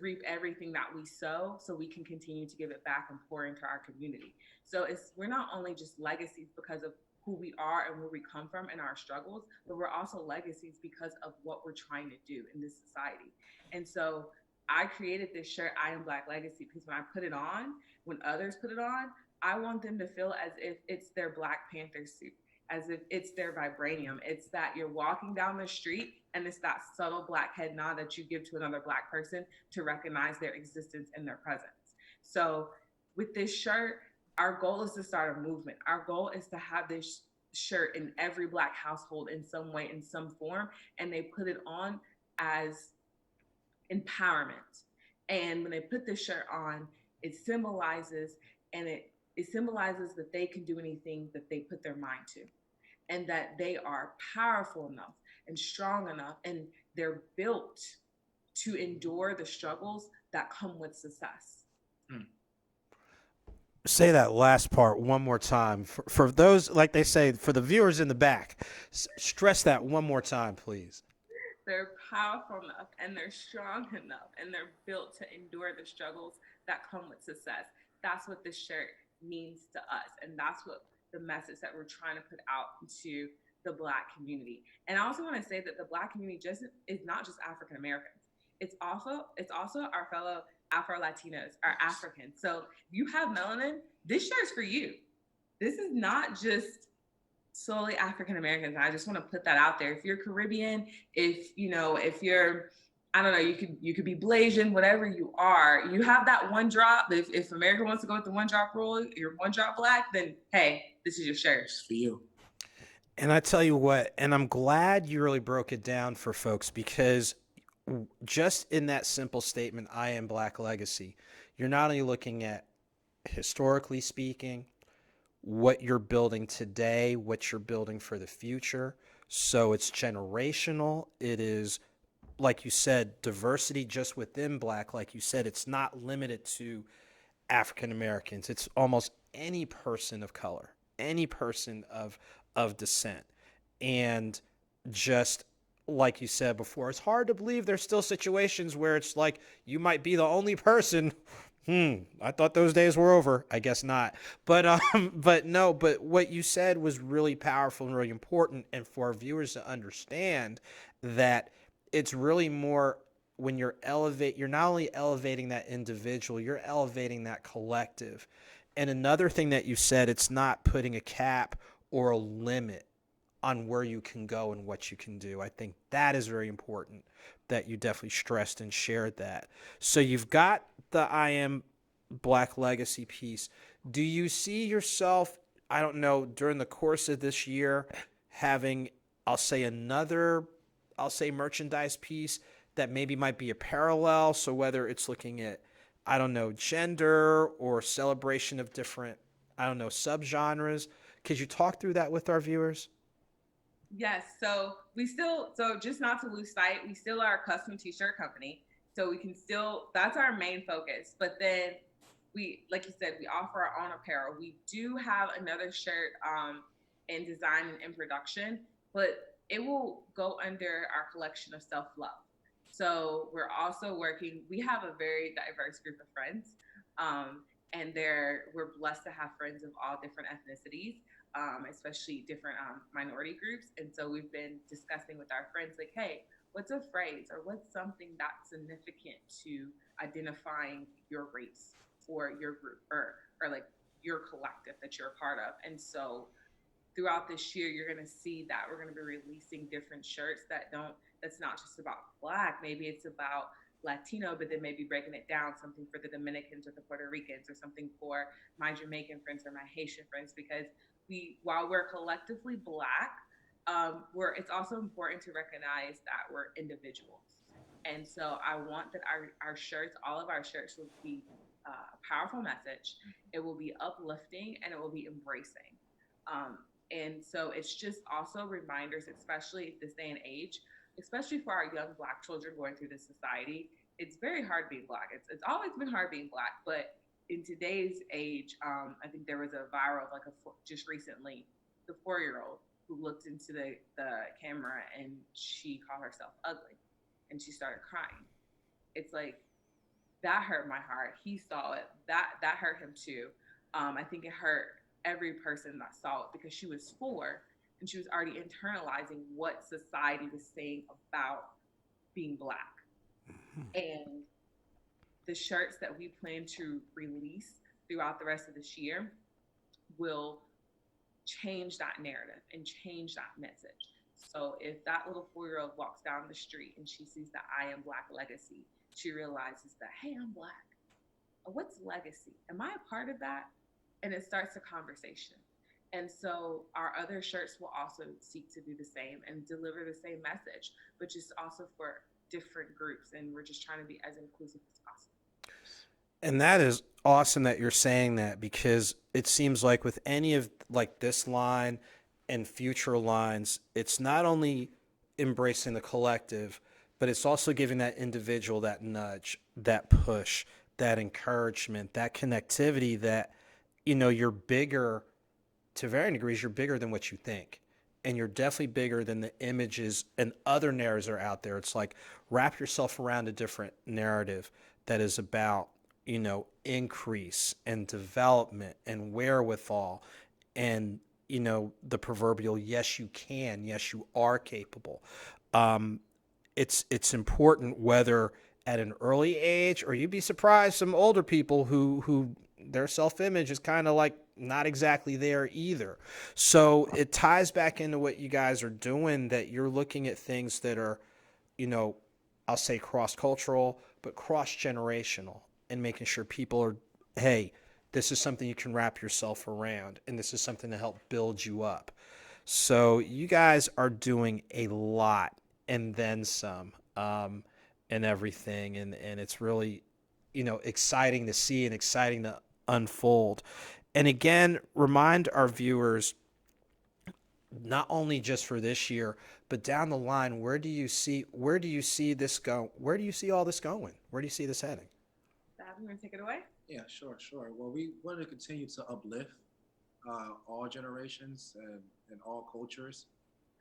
reap everything that we sow so we can continue to give it back and pour into our community. So we're not only just legacies because of who we are and where we come from and our struggles, but we're also legacies because of what we're trying to do in this society. And so I created this shirt, I Am Black Legacy, because when I put it on, when others put it on, I want them to feel as if it's their Black Panther suit, as if it's their vibranium. It's that you're walking down the street and it's that subtle Black head nod that you give to another Black person to recognize their existence and their presence. So with this shirt, our goal is to start a movement. Our goal is to have this shirt in every Black household in some way, in some form, and they put it on as empowerment. And when they put this shirt on, it symbolizes and it symbolizes that they can do anything that they put their mind to, and that they are powerful enough and strong enough, and they're built to endure the struggles that come with success. Say that last part one more time for those, like they say, for the viewers in the back. Stress that one more time, please. They're powerful enough and they're strong enough and they're built to endure the struggles that come with success. That's what this shirt means to us. And that's what the message that we're trying to put out to the Black community. And I also want to say that the Black community is not just African Americans. It's also our fellow Afro Latinos, our Africans. So if you have melanin, this shirt's for you. This is not just solely African Americans. I just want to put that out there. If you're Caribbean, if you're, I don't know, you could be Blasian, whatever you are, you have that one drop. If America wants to go with the one drop rule, you're one drop Black, then hey, this is your shirt. It's for you. And I tell you what, and I'm glad you really broke it down for folks, because just in that simple statement, I am Black Legacy, you're not only looking at, historically speaking, what you're building today, what you're building for the future. So it's generational. It is, like you said, diversity just within Black. Like you said, it's not limited to African Americans. It's almost any person of color, any person of descent. And just like you said before, it's hard to believe there's still situations where it's like you might be the only person. I thought those days were over. I guess not. But what you said was really powerful and really important. And for our viewers to understand that it's really more when you're not only elevating that individual, you're elevating that collective. And another thing that you said, it's not putting a cap or a limit on where you can go and what you can do. I think that is very important that you definitely stressed and shared that. So you've got the I Am Black Legacy piece. Do you see yourself, I don't know, during the course of this year having, I'll say merchandise piece that maybe might be a parallel? So whether it's looking at, I don't know, gender or celebration of different, I don't know, subgenres. Could you talk through that with our viewers? Yes. So just not to lose sight, we still are a custom t-shirt company. So we can still, that's our main focus. But then like you said, we offer our own apparel. We do have another shirt in design and in production, but it will go under our collection of self-love. So we're also we have a very diverse group of friends. and we're blessed to have friends of all different ethnicities, especially different minority groups. And so we've been discussing with our friends, like, hey, what's a phrase or what's something that's significant to identifying your race or your group or like your collective that you're a part of. And so throughout this year, you're going to see that we're going to be releasing different shirts that's not just about Black. Maybe it's about Latino, but then maybe breaking it down, something for the Dominicans or the Puerto Ricans, or something for my Jamaican friends or my Haitian friends, because while we're collectively Black, it's also important to recognize that we're individuals. And so I want that our shirts, all of our shirts, will be a powerful message. It will be uplifting, and it will be embracing. And so it's just also reminders, especially this day and age, especially for our young Black children going through this society. It's very hard being Black. It's always been hard being Black, but in today's age, I think there was a viral, just recently, the 4-year-old who looked into the camera and she called herself ugly, and she started crying. It's like, that hurt my heart. He saw it. That hurt him too. I think it hurt every person that saw it, because she was 4 and she was already internalizing what society was saying about being Black. And the shirts that we plan to release throughout the rest of this year will change that narrative and change that message. So if that little 4-year-old walks down the street and she sees the I Am Black legacy, she realizes that, hey, I'm Black. What's legacy? Am I a part of that? And it starts a conversation. And so our other shirts will also seek to do the same and deliver the same message, but just also for different groups. And we're just trying to be as inclusive as possible. And that is awesome that you're saying that, because it seems like with any of like this line and future lines, it's not only embracing the collective, but it's also giving that individual that nudge, that push, that encouragement, that connectivity that, you're bigger to varying degrees. You're bigger than what you think. And you're definitely bigger than the images and other narratives that are out there. It's like, wrap yourself around a different narrative that is about, increase and development and wherewithal and, the proverbial, yes, you can, yes, you are capable. It's important whether at an early age, or you'd be surprised, some older people who their self-image is kind of like not exactly there either. So it ties back into what you guys are doing, that you're looking at things that are, I'll say cross-cultural, but cross-generational, and making sure people are, hey, this is something you can wrap yourself around, and this is something to help build you up. So you guys are doing a lot and then some, and everything. And it's really, exciting to see and exciting to unfold. And again, remind our viewers, not only just for this year, but down the line, where do you see this go? Where do you see all this going? Where do you see this heading? I'm going to take it away. Yeah, sure. Well, we want to continue to uplift all generations and all cultures.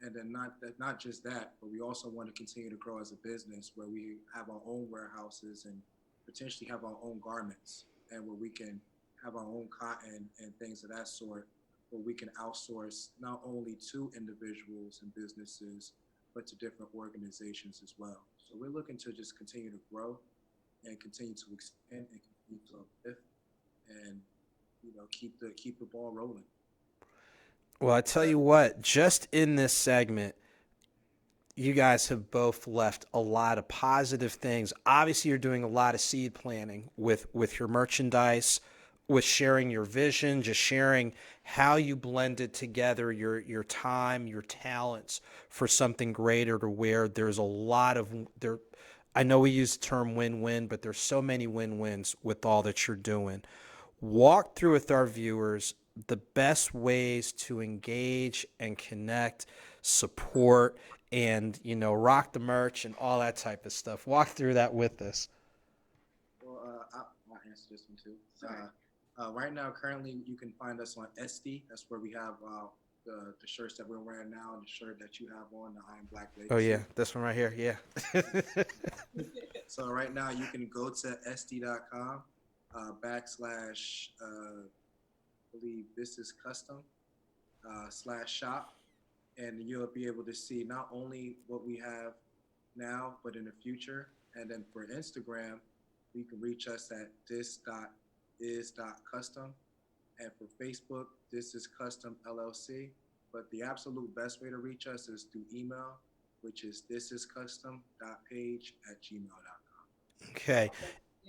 And then not just that, but we also want to continue to grow as a business, where we have our own warehouses and potentially have our own garments, and where we can have our own cotton and things of that sort, where we can outsource not only to individuals and businesses, but to different organizations as well. So we're looking to just continue to grow and continue to expand and continue to uplift and, keep the ball rolling. Well, I tell you what, just in this segment, you guys have both left a lot of positive things. Obviously, you're doing a lot of seed planting with your merchandise, with sharing your vision, just sharing how you blended together your time, your talents for something greater, to where there's a lot of there. I know we use the term win-win, but there's so many win-wins with all that you're doing. Walk through with our viewers the best ways to engage and connect, support, and, rock the merch and all that type of stuff. Walk through that with us. Well, I'll answer this one too. Right now, currently, you can find us on SD. That's where we have the shirts that we're wearing now, and the shirt that you have on, the I Am Black Legacy. Oh, yeah. This one right here. Yeah. So right now, you can go to sd.com backslash, I believe this is custom slash shop. And you'll be able to see not only what we have now, but in the future. And then for Instagram, you can reach us at this.is.custom. And for Facebook, this is custom LLC. But the absolute best way to reach us is through email, which is thisiscustom.page@gmail.com. Okay.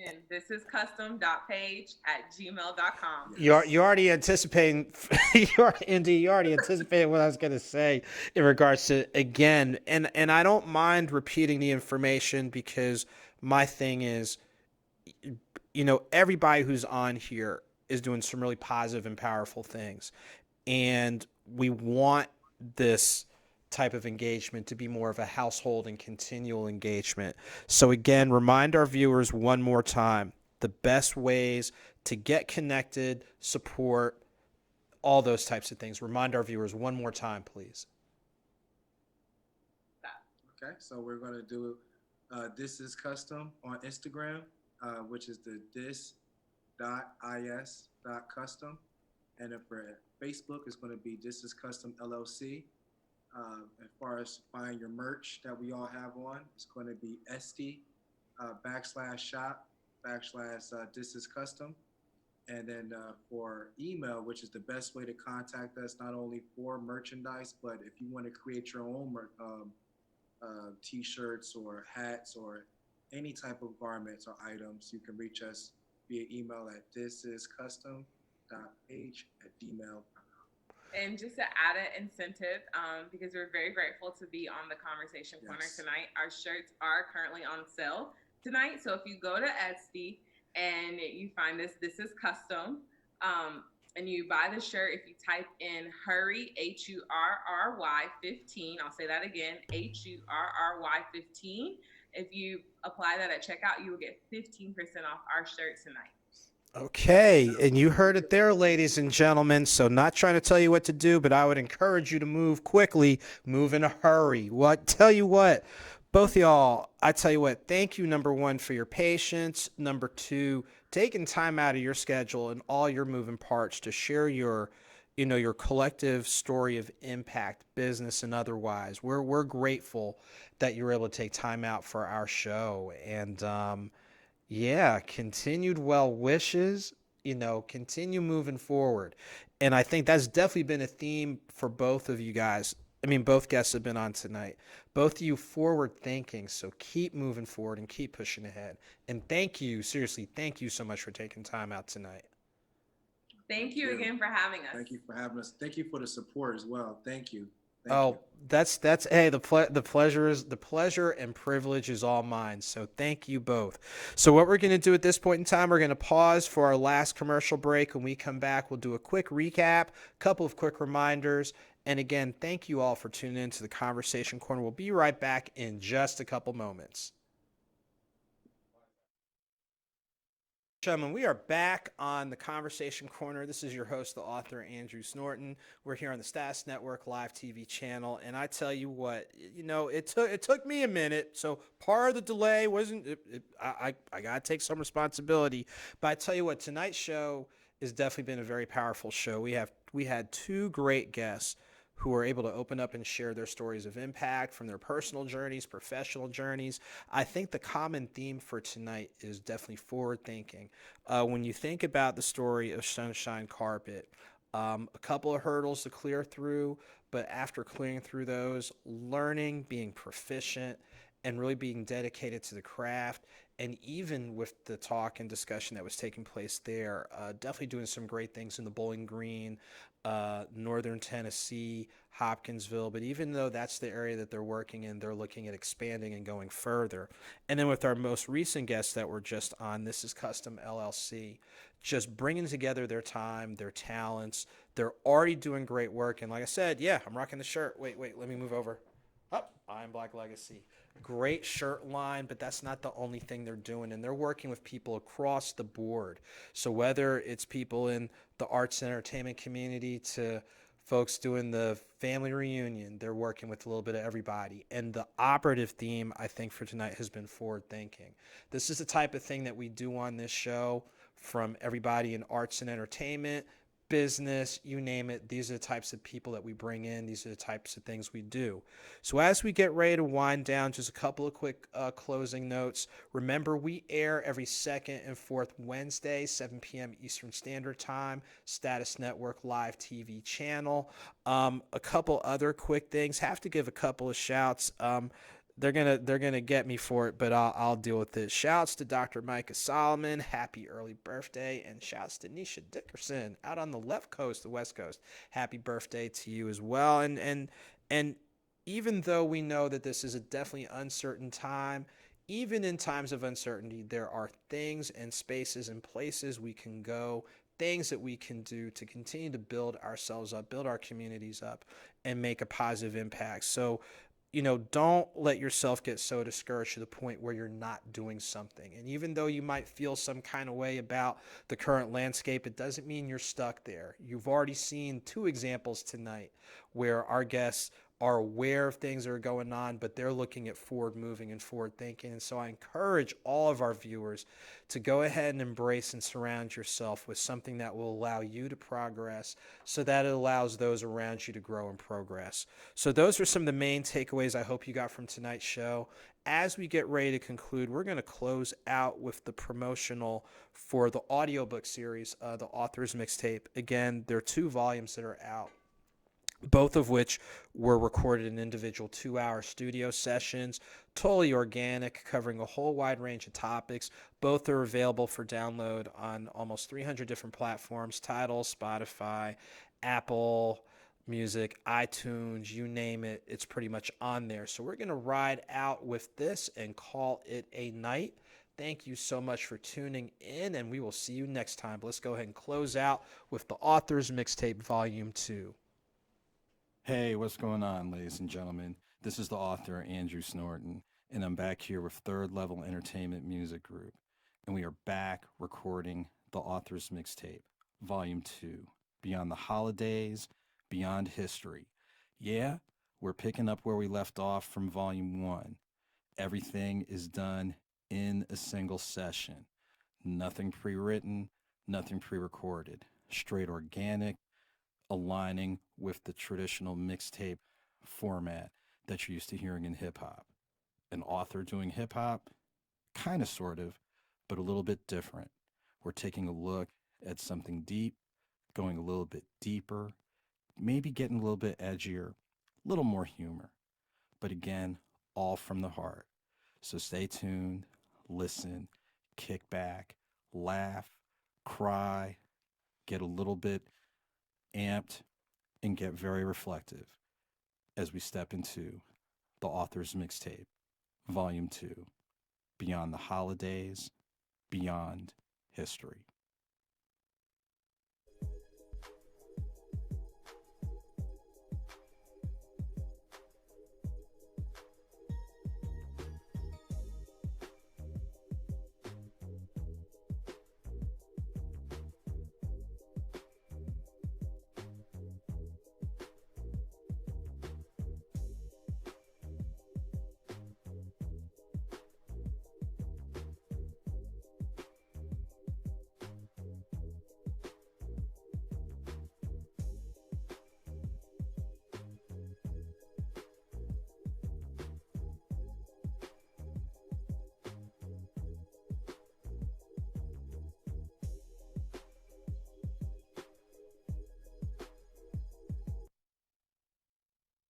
And this is custom.page@gmail.com. You're already anticipating. You're already anticipating what I was going to say in regards to, again, and I don't mind repeating the information, because my thing is, everybody who's on here is doing some really positive and powerful things, and we want this type of engagement to be more of a household and continual engagement. So again, remind our viewers one more time the best ways to get connected, support, all those types of things. Remind our viewers one more time, please. Okay, so we're going to do This Is Custom on Instagram, which is the this.is.custom. And then for Facebook, it's going to be This Is Custom LLC. As far as buying your merch that we all have on, it's going to be SD /shop /This Is Custom. And then for email, which is the best way to contact us, not only for merchandise, but if you want to create your own t-shirts or hats or any type of garments or items, you can reach us via email at thisiscustom.page@gmail.com. And just to add an incentive, because we're very grateful to be on the Conversation Corner tonight, our shirts are currently on sale tonight. So if you go to Etsy and you find This Is Custom, and you buy the shirt, if you type in Hurry, HURRY 15, I'll say that again, HURRY 15. If you apply that at checkout, you will get 15% off our shirt tonight. Okay, and you heard it there, ladies and gentlemen. So not trying to tell you what to do, but I would encourage you to move quickly, move in a hurry. Tell you what, both of y'all, I tell you what, thank you, number one, for your patience. Number two, taking time out of your schedule and all your moving parts to share your collective story of impact, business and otherwise. We're grateful that you were able to take time out for our show. And continued well wishes, continue moving forward. And I think that's definitely been a theme for both of you guys. I mean, both guests have been on tonight. Both of you forward thinking, so keep moving forward and keep pushing ahead. And thank you, seriously, thank you so much for taking time out tonight. Thank you again for having us. Thank you for having us. Thank you for the support as well. Thank you. That's hey, the pleasure and privilege is all mine. So thank you both. So what we're going to do at this point in time, we're going to pause for our last commercial break. When we come back, we'll do a quick recap, a couple of quick reminders, and again, thank you all for tuning in to the Conversation Corner. We'll be right back in just a couple moments. Gentlemen, we are back on the Conversation Corner. This is your host, the author, Andrew Snorton. We're here on the Status Network Live TV channel, and I tell you what, it took me a minute. So part of the delay wasn't. I gotta take some responsibility, but I tell you what, tonight's show has definitely been a very powerful show. We had two great guests who were able to open up and share their stories of impact from their personal journeys, professional journeys. I think the common theme for tonight is definitely forward thinking. When you think about the story of Sunshine Carpet, a couple of hurdles to clear through, but after clearing through those, learning, being proficient, and really being dedicated to the craft. And even with the talk and discussion that was taking place there, definitely doing some great things in the Bowling Green, Northern Tennessee, Hopkinsville. But even though that's the area that they're working in, they're looking at expanding and going further. And then with our most recent guests that were just on, This Is Custom LLC, just bringing together their time, their talents. They're already doing great work. And like I said, I'm rocking the shirt. Wait, let me move over. I'm Black Legacy. Great shirt line, but that's not the only thing they're doing. And they're working with people across the board. So whether it's people in the arts and entertainment community to folks doing the family reunion, they're working with a little bit of everybody. And the operative theme, I think, for tonight has been forward thinking. This is the type of thing that we do on this show from everybody in arts and entertainment, business, you name it. These are the types of people that we bring in. These are the types of things we do. So as we get ready to wind down, just a couple of quick closing notes. Remember, we air every second and fourth Wednesday, 7 p.m. Eastern Standard Time, Status Network Live TV channel. A couple other quick things. Have to give a couple of shouts. They're gonna get me for it, but I'll deal with it. Shouts to Dr. Micah Solomon, happy early birthday, and shouts to Nisha Dickerson out on the left coast, the West Coast. Happy birthday to you as well. And even though we know that this is a definitely uncertain time, even in times of uncertainty, there are things and spaces and places we can go, things that we can do to continue to build ourselves up, build our communities up, and make a positive impact. So, don't let yourself get so discouraged to the point where you're not doing something. And even though you might feel some kind of way about the current landscape, it doesn't mean you're stuck there. You've already seen 2 examples tonight where our guests are aware of things that are going on, but they're looking at forward moving and forward thinking. And so I encourage all of our viewers to go ahead and embrace and surround yourself with something that will allow you to progress so that it allows those around you to grow and progress. So those are some of the main takeaways I hope you got from tonight's show. As we get ready to conclude, we're going to close out with the promotional for the audiobook series, the Author's Mixtape. Again, there are 2 volumes that are out, both of which were recorded in individual 2-hour studio sessions, totally organic, covering a whole wide range of topics. Both are available for download on almost 300 different platforms: Tidal, Spotify, Apple Music, iTunes, you name it, it's pretty much on there. So we're going to ride out with this and call it a night. Thank you so much for tuning in, and we will see you next time. Let's go ahead and close out with the Author's Mixtape Volume 2. Hey, what's going on, ladies and gentlemen? This is the author, Andrew Snorton, and I'm back here with Third Level Entertainment Music Group, and we are back recording the Author's Mixtape, Volume 2, Beyond the Holidays, Beyond History. Yeah, we're picking up where we left off from Volume 1. Everything is done in a single session. Nothing pre-written, nothing pre-recorded. Straight organic, aligning with the traditional mixtape format that you're used to hearing in hip-hop. An author doing hip-hop? Kind of, sort of, but a little bit different. We're taking a look at something deep, going a little bit deeper, maybe getting a little bit edgier, a little more humor. But again, all from the heart. So stay tuned, listen, kick back, laugh, cry, get a little bit amped, and get very reflective as we step into the Author's Mixtape, Volume 2, Beyond the Holidays, Beyond History.